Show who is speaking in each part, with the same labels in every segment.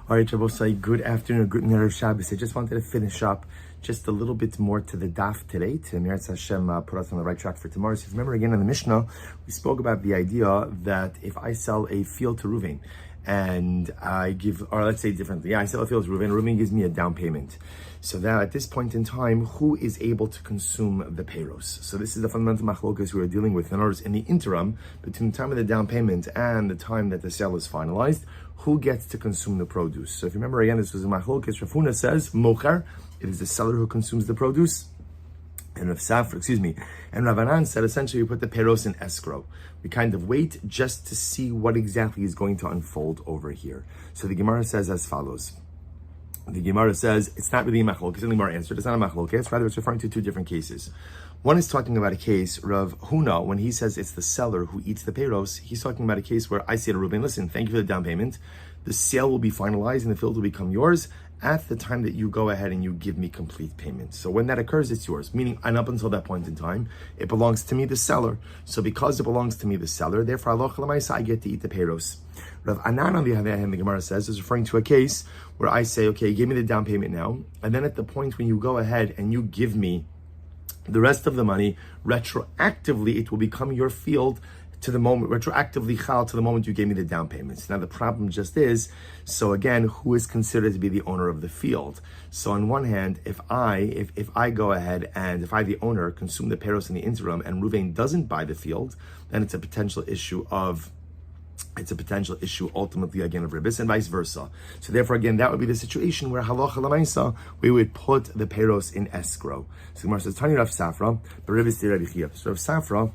Speaker 1: All right, Shabbosai, good afternoon, good Erev Shabbos. I just wanted to finish up just a little bit more to the daf today, to Meretz Hashem put us on the right track for tomorrow. So if you remember again in the Mishnah, we spoke about the idea that if I sell a field to Reuven, and I give, or let's say differently, I sell a field to Reuven, Reuven gives me a down payment. So that at this point in time, who is able to consume the payros? So this is the fundamental machlokas we are dealing with. In other words, in the interim, between the time of the down payment and the time that the sale is finalized, who gets to consume the produce? So if you remember again, this was a machlokas. Rav Huna says, mocher, it is the seller who consumes the produce. And Rav Ravanan said essentially we put the payros in escrow. We kind of wait just to see what exactly is going to unfold over here. So the Gemara says as follows. The Gemara says it's not really a machlokes. The Gemara answered it's not a machlokes. Rather, it's referring to two different cases. One is talking about a case, Rav Huna, when he says it's the seller who eats the payros, he's talking about a case where I say to Reuben, listen, thank you for the down payment. The sale will be finalized and the field will become yours at the time that you go ahead and you give me complete payment. So when that occurs, it's yours. Meaning, and up until that point in time, it belongs to me, the seller. So because it belongs to me, the seller, therefore, I get to eat the payros. Rav Anan, on the other hand, the Gemara says, is referring to a case where I say, okay, give me the down payment now. And then at the point when you go ahead and you give me the rest of the money, retroactively, it will become your field to the moment, retroactively chal to the moment you gave me the down payments. Now the problem just is, so again, who is considered to be the owner of the field? So on one hand, if I go ahead and if I, the owner, consume the payros in the interim and Reuven doesn't buy the field, then it's a potential issue ultimately again of ribbis and vice versa. So therefore again, that would be the situation where halacha l'maisa, we would put the payros in escrow. So Gemara says, Tani Rav Safra, but ribbis de Rabbi Chia. So Rav Safra,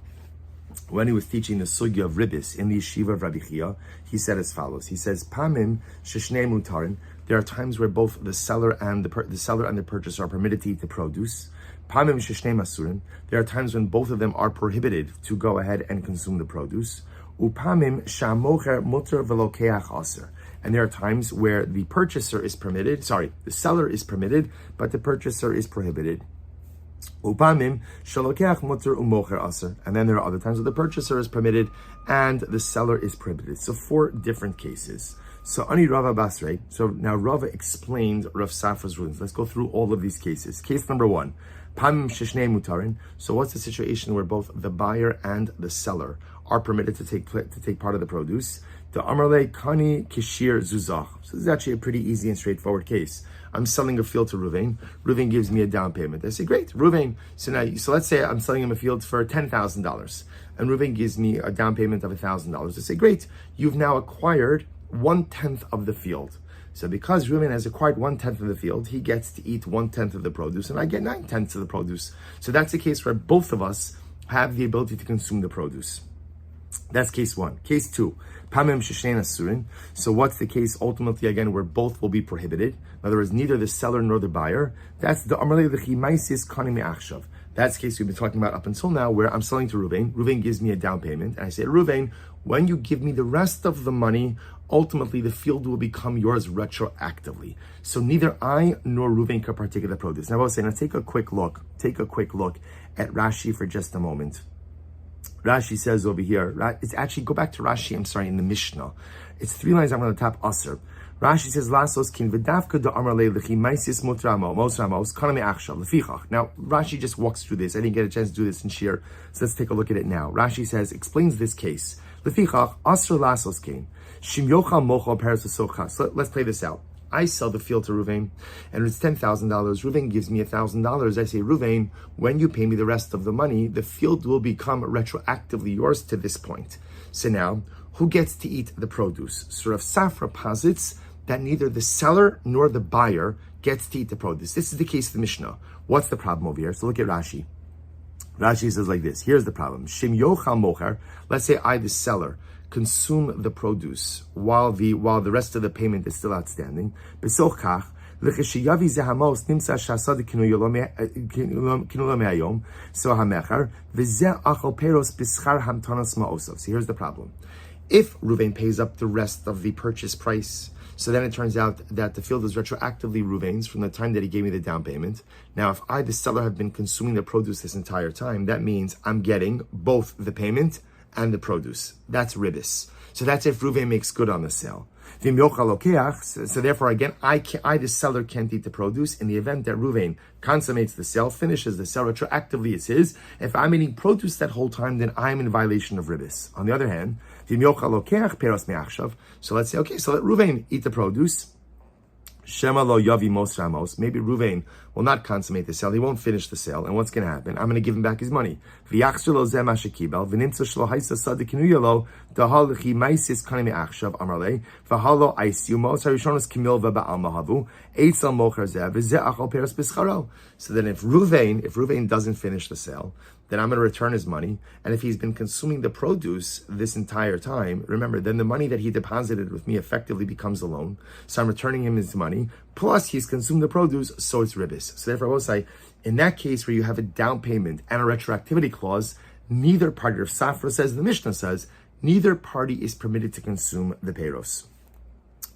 Speaker 1: when he was teaching the sugya of ribbis in the yeshiva of Rabbi Chia, he said as follows. He says, Pamim sheshnei mutarin. There are times where both the seller and the purchaser are permitted to eat the produce. Pamim sheshnei masurin. There are times when both of them are prohibited to go ahead and consume the produce. Upamim shamocher muter velokeach aser. And there are times where the seller is permitted, but the purchaser is prohibited. Upamim shalokeach muter umocher aser. And then there are other times where the purchaser is permitted and the seller is prohibited. So 4 different cases. So Ani Rava Basrei. So now Rava explained Rav Safra's rulings. Let's go through all of these cases. Case number 1. Pamim sheshnei mutarin. So what's the situation where both the buyer and the seller are permitted to take part of the produce? The Amarle Kani Kishir Zuzach. So this is actually a pretty easy and straightforward case. I'm selling a field to Reuven. Reuven gives me a down payment. I say, great, Reuven. So let's say I'm selling him a field for $10,000, and Reuven gives me a down payment of $1,000. I say, great, you've now acquired 1/10 of the field. So because Reuven has acquired 1/10 of the field, he gets to eat 1/10 of the produce, and I get 9/10 of the produce. So that's a case where both of us have the ability to consume the produce. That's case 1. Case 2, Pamim Sheshein Asurin. So what's the case ultimately again where both will be prohibited? In other words, neither the seller nor the buyer. That's the Amarle L'chimaisis Kanimi Achshav. That's the case we've been talking about up until now, where I'm selling to Reuven. Reuven gives me a down payment, and I say, Reuven, when you give me the rest of the money, ultimately the field will become yours retroactively. So neither I nor Reuven can partake of the produce. Now I was saying, let's take a quick look at Rashi for just a moment. Rashi says over here, it's actually, go back to Rashi, in the Mishnah. It's 3 lines, I'm on the top, Aser. Rashi says, Lasos kin v'davka da amarle l'chi maisis mos ramos kaname achshav l'fichach. Now, Rashi just walks through this. I didn't get a chance to do this in Shir, so let's take a look at it now. Rashi says, explains this case. L'fichach, Aser Lasos kin, shim yochal mochal peres v'sochas. So let's play this out. I sell the field to Reuven, and it's $10,000. Reuven gives me $1,000. I say, Reuven, when you pay me the rest of the money, the field will become retroactively yours to this point. So now, who gets to eat the produce? So Rav Safra posits that neither the seller nor the buyer gets to eat the produce. This is the case of the Mishnah. What's the problem over here? So look at Rashi. Rashi says like this. Here's the problem. Shim yochal mocher. Let's say I, the seller, consume the produce while the rest of the payment is still outstanding. Besochach, l'cheshiyavi zehamos nimsa shasad kinulom me'ayom so hamecher v'zeh achol peros b'schar hamtanas ma'osav. So here's the problem. If Reuven pays up the rest of the purchase price, so then it turns out that the field is retroactively Reuven's from the time that he gave me the down payment. Now, if I, the seller, have been consuming the produce this entire time, that means I'm getting both the payment and the produce. That's ribbis. So that's if Reuven makes good on the sale. So therefore, again, I, the seller, can't eat the produce. In the event that Ruvain consummates the sale, finishes the sale, retroactively it's his. If I'm eating produce that whole time, then I'm in violation of ribis. On the other hand, so let's say, okay, so let Ruvain eat the produce. Shema lo yavi mos ramos. Maybe Ruvain will not consummate the sale. He won't finish the sale. And what's going to happen? I'm going to give him back his money. V'yachzor lo zeh ma shekibel. V'nimtza shlo haisa sadikinu yalo. Dahal l'chi maisis kanei me'achshav amarle. V'halo aisiu mos harishonos kimil v'ba'al mahavu. Eitzel mocher zeh. V'zeh achal peres b'scharo. So then if Ruvain doesn't finish the sale, then I'm going to return his money. And if he's been consuming the produce this entire time, remember, then the money that he deposited with me effectively becomes a loan. So I'm returning him his money. Plus, he's consumed the produce, so it's ribis. So therefore, I will say, in that case where you have a down payment and a retroactivity clause, neither party, if Safra says, the Mishnah says, neither party is permitted to consume the peiros.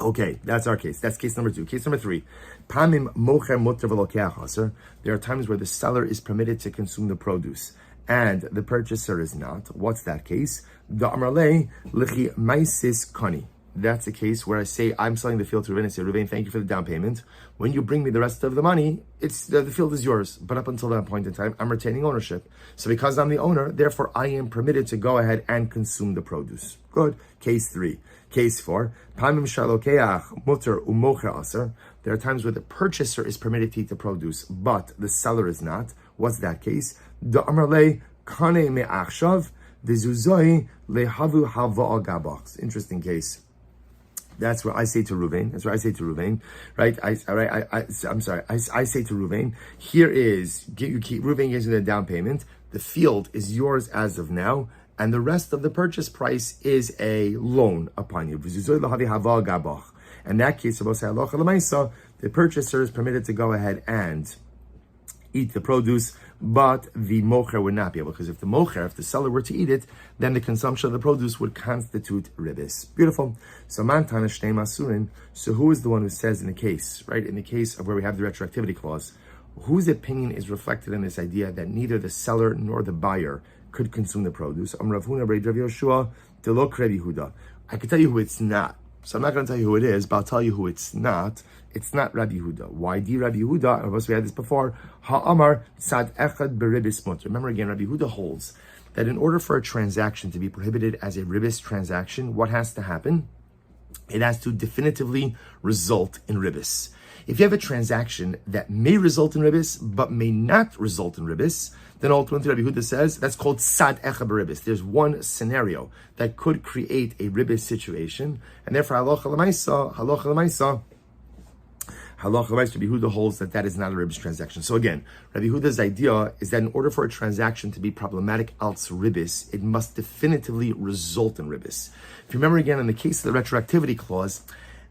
Speaker 1: Okay, that's our case. That's case number 2. Case number 3. Pamim mocher muter v'lokeach aser. There are times where the seller is permitted to consume the produce and the purchaser is not. What's that case? The amarle lichi maisis kani. That's a case where I say, I'm selling the field to Ruvain and say, Ruvain, thank you for the down payment. When you bring me the rest of the money, the field is yours. But up until that point in time, I'm retaining ownership. So because I'm the owner, therefore I am permitted to go ahead and consume the produce. Good. Case 3. Case 4. Pamim shalokeach muter umocher aser. There are times where the purchaser is permitted to eat the produce, but the seller is not. What's that case? The amarle kane me'achshav, the zuzoi lehavu halva gabach. Interesting case. That's where I say to Ruvain. Right? I say to Ruvain, here is, Ruvain gives you the down payment. The field is yours as of now, and the rest of the purchase price is a loan upon you. In that case, the purchaser is permitted to go ahead and eat the produce, but the mocher would not be able, because if the seller were to eat it, then the consumption of the produce would constitute ribis. Beautiful. So mantana shnei masurin. So who is the one who says in the case, right? In the case of where we have the retroactivity clause, whose opinion is reflected in this idea that neither the seller nor the buyer could consume the produce? Rav Huna b'Rav Yoshua delok Rabbi Yehuda. I could tell you who it's not. So I'm not going to tell you who it is, but I'll tell you who it's not. It's not Rabbi Yehuda. Why di Rabbi Yehuda? Of course, we had this before. Ha'amar sad echad beribis mutter. Remember again, Rabbi Yehuda holds that in order for a transaction to be prohibited as a ribis transaction, what has to happen? It has to definitively result in ribis. If you have a transaction that may result in ribis, but may not result in ribis, then ultimately Rabbi Yehuda says that's called sad echa beribis. There's one scenario that could create a ribis situation, and therefore halacha l'maisa, Rabbi Yehuda holds that is not a ribis transaction. So again, Rabbi Yehuda's idea is that in order for a transaction to be problematic als ribis, it must definitively result in ribis. If you remember again, in the case of the retroactivity clause,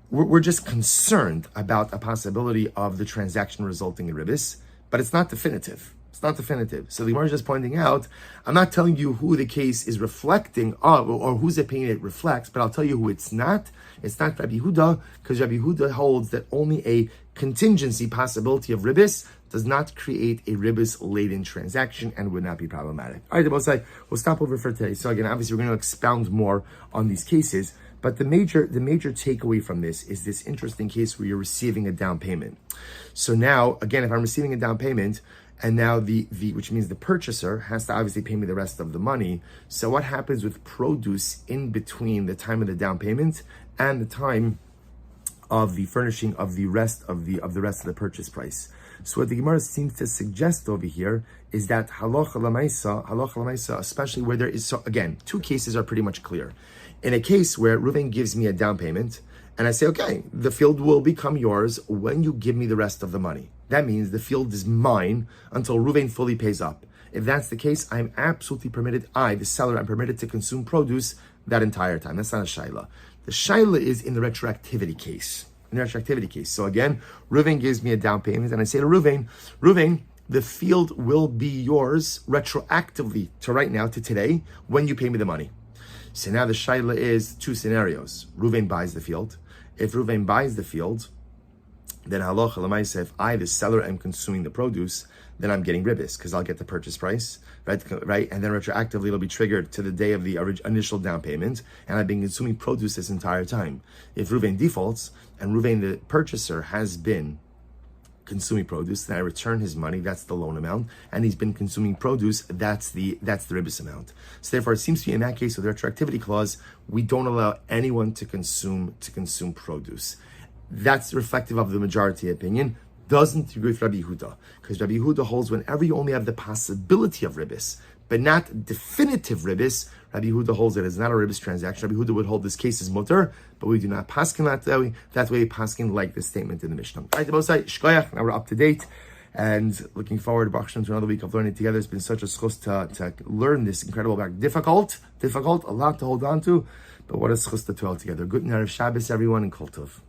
Speaker 1: we're just concerned about a possibility of the transaction resulting in ribis, but it's not definitive. It's not definitive. So the Gemara is just pointing out, I'm not telling you who the case is reflecting of or whose opinion it reflects, but I'll tell you who it's not. It's not Rabbi Yehuda, because Rabbi Yehuda holds that only a contingency possibility of ribis does not create a ribis-laden transaction and would not be problematic. All right, we'll stop over for today. So again, obviously we're going to expound more on these cases, but the major takeaway from this is this interesting case where you're receiving a down payment. So now, again, if I'm receiving a down payment, and now the which means the purchaser has to obviously pay me the rest of the money. So what happens with produce in between the time of the down payment and the time of the furnishing of the rest of the purchase price? So what the Gemara seems to suggest over here is that halacha l'maisa, especially where there is, so again, 2 cases are pretty much clear. In a case where Ruvain gives me a down payment, and I say, okay, the field will become yours when you give me the rest of the money. That means the field is mine until Ruvain fully pays up. If that's the case, I'm absolutely permitted, the seller, I'm permitted to consume produce that entire time. That's not a shaila. The shaila is in the retroactivity case. So again, Ruvain gives me a down payment, and I say to Ruvain, the field will be yours retroactively to right now, to today, when you pay me the money. So now the shaila is 2 scenarios. Ruvain buys the field. If Ruvain buys the field, then halacha l'maisa, if I, the seller, am consuming the produce, then I'm getting ribis because I'll get the purchase price, right? And then retroactively it'll be triggered to the day of the initial down payment, and I've been consuming produce this entire time. If Ruvain defaults and Ruvain, the purchaser, has been consuming produce, then I return his money, that's the loan amount, and he's been consuming produce, that's the ribis amount. So therefore, it seems to be in that case with the retroactivity clause, we don't allow anyone to consume produce. That's reflective of the majority opinion. Doesn't agree with Rabbi Yehuda, because Rabbi Yehuda holds whenever you only have the possibility of ribis, but not definitive ribis, Rabbi Yehuda holds that it's not a ribis transaction. Rabbi Yehuda would hold this case as mutter, but we do not paskin that way. That way, paskin like the statement in the Mishnah. All right, the Bosai, shkoyach, now we're up to date, and looking forward to Baruch Hashem to another week of learning together. It's been such a schus to learn this incredible back. Difficult, a lot to hold on to, but what a schus to dwell together. Good night of Shabbos, everyone, and Kol Tov.